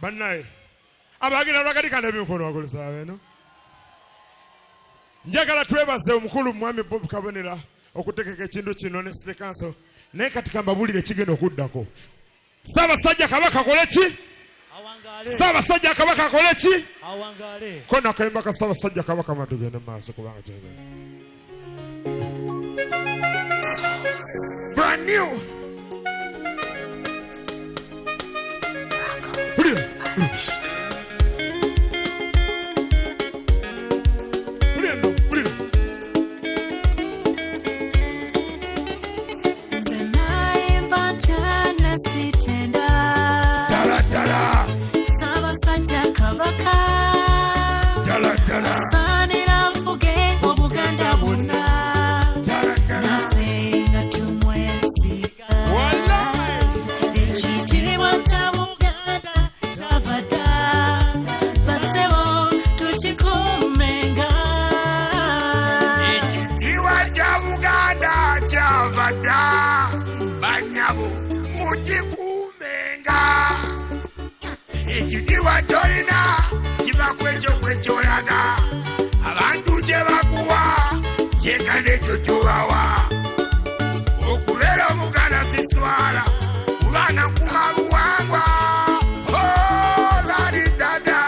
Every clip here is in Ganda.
bannaye abagira lwakatikana ebimikono wagulusaaba eno njagala twebaze omukulu mwami Bob Kabonera okutekeka ekintu kino ne City Council naye katika mbabulire kigenda okuddako Ssaabasajja Kabaka akole ki Ssaabasajja Kabaka akole ki ko nakayimba ka Ssaabasajja Kabaka matugende maaso kubanga kyegenda brand new Ekikiwa Jorina kibakwejo kwecholaga abantu je bakuwa chekane chochowawa okubera omuganda siswala kubana kumabuwangwa oh ladi dada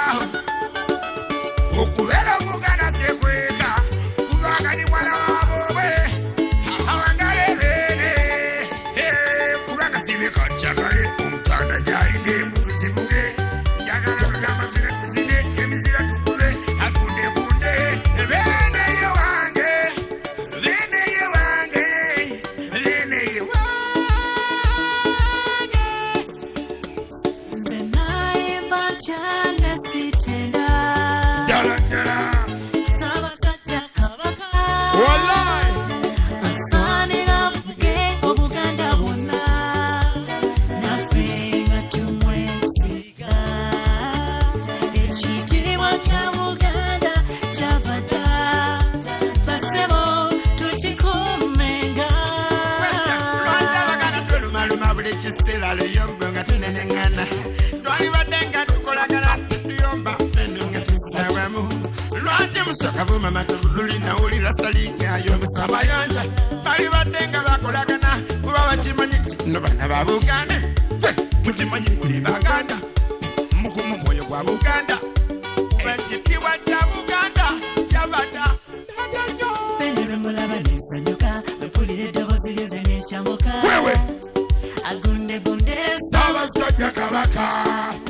okubera omuganda sekweka kubanga ni mwana wabowe awangalebene kubanga sinekachakale omutanda jali nembu zibuge Kavuma matululi na uli la salika yo musabayanja bali badenga bakolagana kuba bakimanyi no bana ba Buganda mukimanyi kuli baganda mukumu moyo gwa Buganda ubajitiwa ja Buganda jabada dadanyo penere mulaba nisanyuka mpulire dobozi leze nechamoka wewe agunde gunde Ssaabasajja Kabaka